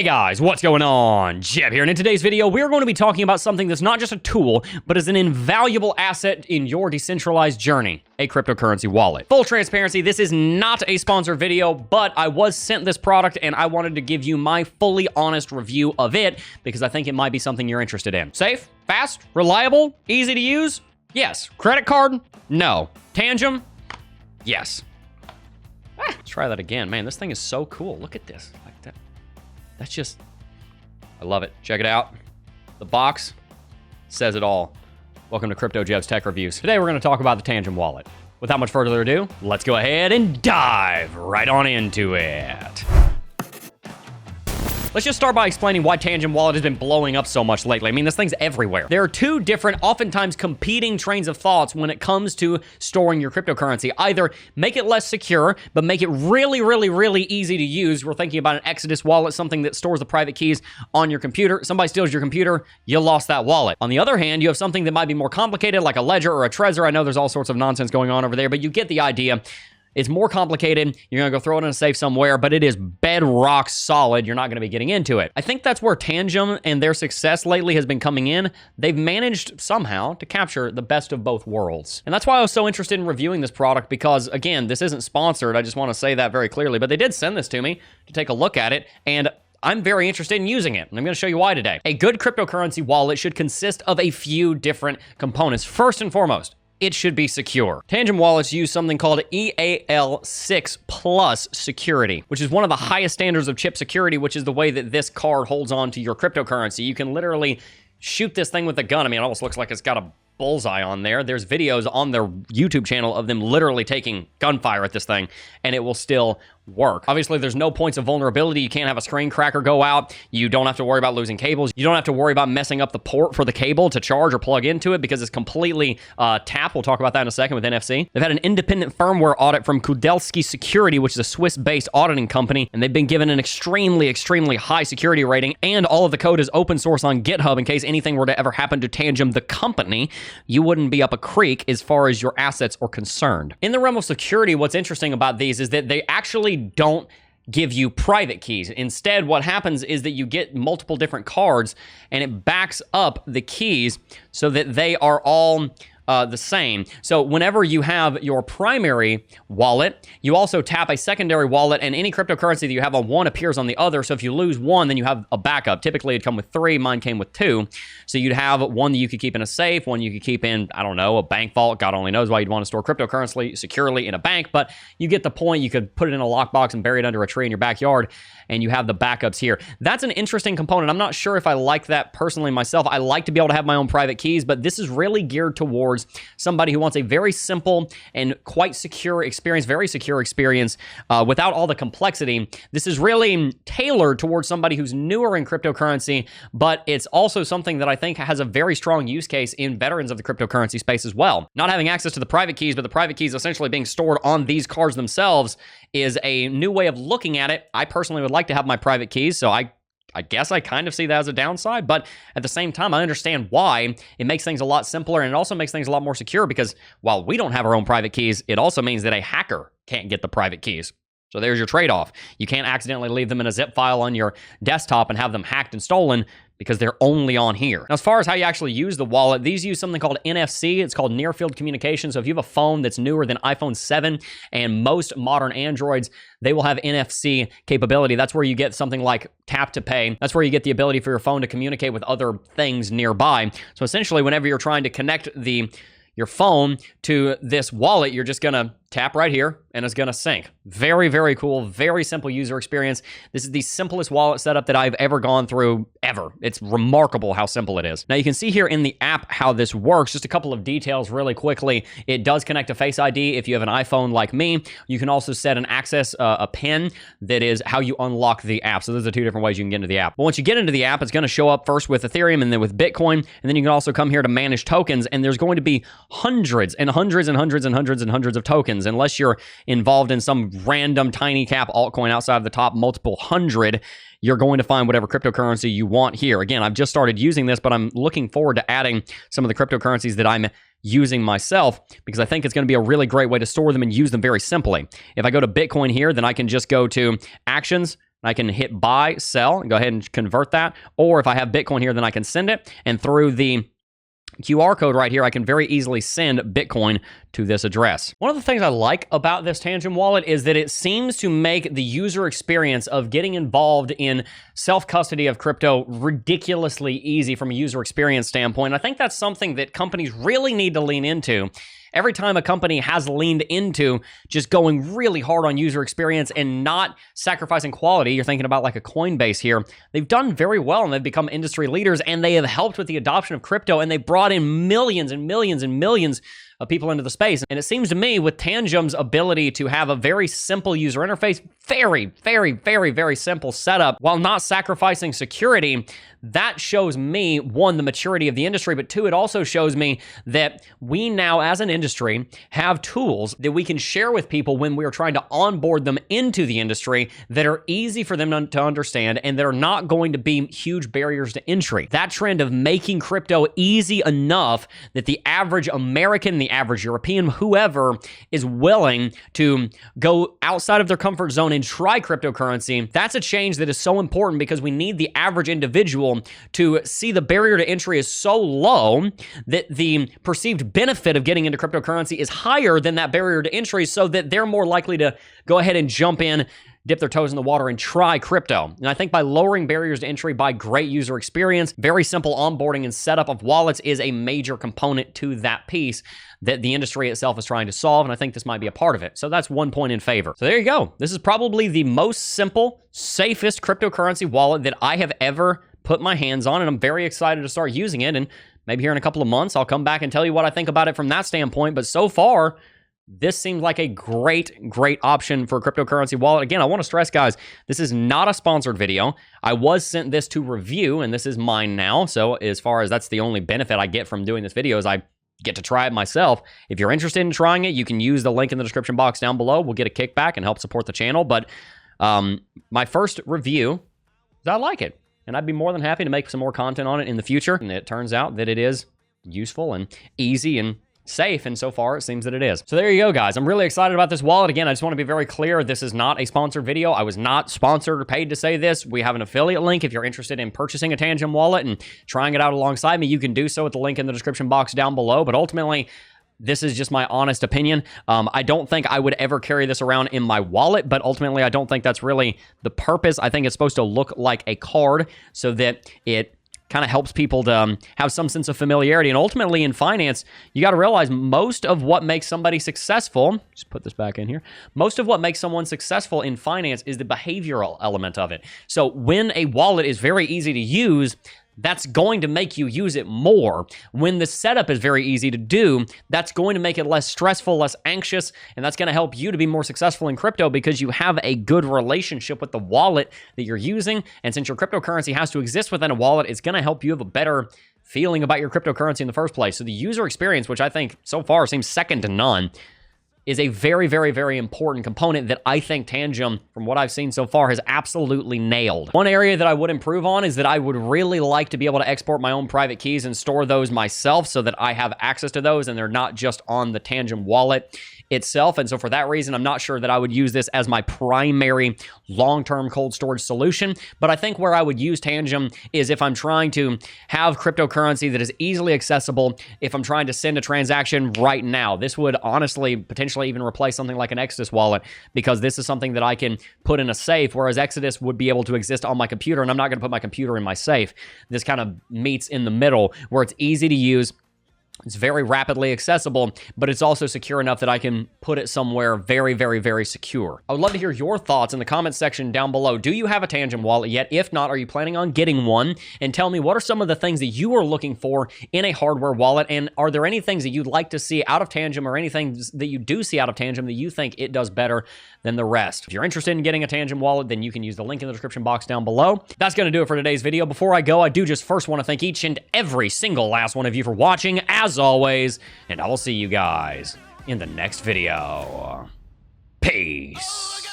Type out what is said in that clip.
Hey guys, what's going on? Jeb here, and in today's video, we're going to be talking about something that's not just a tool, but is an invaluable asset in your decentralized journey, a cryptocurrency wallet. Full transparency, this is not a sponsored video, but I was sent this product and I wanted to give you my fully honest review of it because I think it might be something you're interested in. Safe, fast, reliable, easy to use? Yes. Credit card? No. Tangem? Yes. Let's try that again. Man, this thing is so cool. Look at this. Like that. That's just, I love it. Check it out. The box says it all. Welcome to Crypto Jeb's Tech Reviews. Today we're going to talk about the Tangem Wallet. Without much further ado, let's go ahead and dive right on into it. Let's just start by explaining why Tangem Wallet has been blowing up so much lately. I mean, this thing's everywhere. There are two different, oftentimes competing trains of thoughts when it comes to storing your cryptocurrency. Either make it less secure, but make it really easy to use. We're thinking about an Exodus wallet, something that stores the private keys on your computer. Somebody steals your computer, you lost that wallet. On the other hand, you have something that might be more complicated, like a Ledger or a Trezor. I know there's all sorts of nonsense going on over there, but you get the idea. It's more complicated. You're going to go throw it in a safe somewhere, but it is bedrock solid. You're not going to be getting into it. I think that's where Tangem and their success lately has been coming in. They've managed somehow to capture the best of both worlds. And that's why I was so interested in reviewing this product because, again, this isn't sponsored. I just want to say that very clearly. But they did send this to me to take a look at it, and I'm very interested in using it, and I'm going to show you why today. A good cryptocurrency wallet should consist of a few different components. First and foremost, it should be secure. Tangem wallets use something called EAL6 Plus security, which is one of the highest standards of chip security, which is the way that this card holds on to your cryptocurrency. You can literally shoot this thing with a gun. I mean, it almost looks like it's got a bullseye on there. There's videos on their YouTube channel of them literally taking gunfire at this thing, and it will still work. Obviously, there's no points of vulnerability. You can't have a screen cracker go out. You don't have to worry about losing cables. You don't have to worry about messing up the port for the cable to charge or plug into it because it's completely tapped. We'll talk about that in a second with NFC. They've had an independent firmware audit from Kudelski Security, which is a Swiss-based auditing company, and they've been given an extremely high security rating, and all of the code is open source on GitHub in case anything were to ever happen to Tangem, the company. You wouldn't be up a creek as far as your assets are concerned. In the realm of security, what's interesting about these is that they actually don't give you private keys. Instead, what happens is that you get multiple different cards and it backs up the keys so that they are all the same. So whenever you have your primary wallet, you also tap a secondary wallet, and any cryptocurrency that you have on one appears on the other. So if you lose one, then you have a backup. Typically, it'd come with 3. Mine came with 2. So you'd have one that you could keep in a safe, one you could keep in, I don't know, a bank vault. God only knows why you'd want to store cryptocurrency securely in a bank, but you get the point. You could put it in a lockbox and bury it under a tree in your backyard, and you have the backups here. That's an interesting component. I'm not sure if I like that personally myself. I like to be able to have my own private keys, but this is really geared towards somebody who wants a very simple and quite secure experience, very secure experience without all the complexity. This is really tailored towards somebody who's newer in cryptocurrency, but it's also something that I think has a very strong use case in veterans of the cryptocurrency space as well. Not having access to the private keys, but the private keys essentially being stored on these cards themselves is a new way of looking at it. I personally would like to have my private keys, so I guess I kind of see that as a downside, but at the same time, I understand why. It makes things a lot simpler, and it also makes things a lot more secure because while we don't have our own private keys, it also means that a hacker can't get the private keys. So there's your trade-off. You can't accidentally leave them in a zip file on your desktop and have them hacked and stolen because they're only on here. Now, as far as how you actually use the wallet, these use something called NFC. It's called Near Field Communication. So if you have a phone that's newer than iPhone 7 and most modern Androids, they will have NFC capability. That's where you get something like tap to pay. That's where you get the ability for your phone to communicate with other things nearby. So essentially, whenever you're trying to connect your phone to this wallet, you're just gonna tap right here and it's gonna sync. Very cool, very simple user experience. This is the simplest wallet setup that I've ever gone through, ever. It's remarkable how simple it is. Now you can see here in the app how this works. Just a couple of details really quickly. It does connect to Face ID if you have an iPhone like me. You can also set an access, a PIN that is how you unlock the app. So those are 2 different ways you can get into the app. But once you get into the app, it's gonna show up first with Ethereum and then with Bitcoin. And then you can also come here to manage tokens, and there's going to be hundreds of tokens. Unless you're involved in some random tiny cap altcoin outside of the top multiple hundred, you're going to find whatever cryptocurrency you want here. Again, I've just started using this, but I'm looking forward to adding some of the cryptocurrencies that I'm using myself because I think it's going to be a really great way to store them and use them very simply. If I go to Bitcoin here, then I can just go to Actions, I can hit buy, sell, and go ahead and convert that. Or if I have Bitcoin here, then I can send it. And through the QR code right here, I can very easily send Bitcoin to this address. One of the things I like about this Tangem wallet is that it seems to make the user experience of getting involved in self-custody of crypto ridiculously easy from a user experience standpoint. I think that's something that companies really need to lean into. Every time a company has leaned into just going really hard on user experience and not sacrificing quality, you're thinking about like a Coinbase here, they've done very well and they've become industry leaders and they have helped with the adoption of crypto and they brought in millions and millions and millions of people into the space. And it seems to me with Tangem's ability to have a very simple user interface, very simple setup, while not sacrificing security, that shows me, one, the maturity of the industry, but two, it also shows me that we now as an industry have tools that we can share with people when we are trying to onboard them into the industry that are easy for them to understand and that are not going to be huge barriers to entry. That trend of making crypto easy enough that the average American, the average European, whoever is willing to go outside of their comfort zone and try cryptocurrency, that's a change that is so important because we need the average individual to see the barrier to entry is so low that the perceived benefit of getting into cryptocurrency is higher than that barrier to entry so that they're more likely to go ahead and jump in, dip their toes in the water and try crypto. And I think by lowering barriers to entry by great user experience, very simple onboarding and setup of wallets is a major component to that piece that the industry itself is trying to solve. And I think this might be a part of it. So that's one point in favor. So there you go. This is probably the most simple, safest cryptocurrency wallet that I have ever put my hands on. And I'm very excited to start using it. And maybe here in a couple of months, I'll come back and tell you what I think about it from that standpoint. But so far, this seems like a great option for a cryptocurrency wallet. Again, I want to stress, guys, this is not a sponsored video. I was sent this to review, and this is mine now. So as far as that's the only benefit I get from doing this video is I get to try it myself. If you're interested in trying it, you can use the link in the description box down below. We'll get a kickback and help support the channel. But my first review, I like it. And I'd be more than happy to make some more content on it in the future. And it turns out that it is useful and easy and safe, and so far it seems that it is. So there you go, guys. I'm really excited about this wallet. Again, I just want to be very clear, this is not a sponsored video. I was not sponsored or paid to say this. We have an affiliate link. If you're interested in purchasing a Tangem wallet and trying it out alongside me, you can do so at the link in the description box down below. But ultimately, this is just my honest opinion. I don't think I would ever carry this around in my wallet, but ultimately I don't think that's really the purpose. I think it's supposed to look like a card so that it kind of helps people to have some sense of familiarity. And ultimately in finance, you got to realize most of what makes somebody successful, just put this back in here, most of what makes someone successful in finance is the behavioral element of it. So when a wallet is very easy to use, that's going to make you use it more. When the setup is very easy to do, that's going to make it less stressful, less anxious, and that's going to help you to be more successful in crypto because you have a good relationship with the wallet that you're using. And since your cryptocurrency has to exist within a wallet, it's going to help you have a better feeling about your cryptocurrency in the first place. So the user experience, which I think so far seems second to none, is a very important component that I think Tangem, from what I've seen so far, has absolutely nailed. One area that I would improve on is that I would really like to be able to export my own private keys and store those myself so that I have access to those and they're not just on the Tangem wallet itself. And so for that reason, I'm not sure that I would use this as my primary long-term cold storage solution. But I think where I would use Tangem is if I'm trying to have cryptocurrency that is easily accessible, if I'm trying to send a transaction right now. This would honestly potentially even replace something like an Exodus wallet because this is something that I can put in a safe, whereas Exodus would be able to exist on my computer, and I'm not going to put my computer in my safe. This kind of meets in the middle where it's easy to use. It's very rapidly accessible, but it's also secure enough that I can put it somewhere very secure. I would love to hear your thoughts in the comment section down below. Do you have a Tangem wallet yet? If not, are you planning on getting one? And tell me, what are some of the things that you are looking for in a hardware wallet? And are there any things that you'd like to see out of Tangem or anything that you do see out of Tangem that you think it does better than the rest? If you're interested in getting a Tangem wallet, then you can use the link in the description box down below. That's going to do it for today's video. Before I go, I do just first want to thank each and every single last one of you for watching, as always, and I will see you guys in the next video. Peace.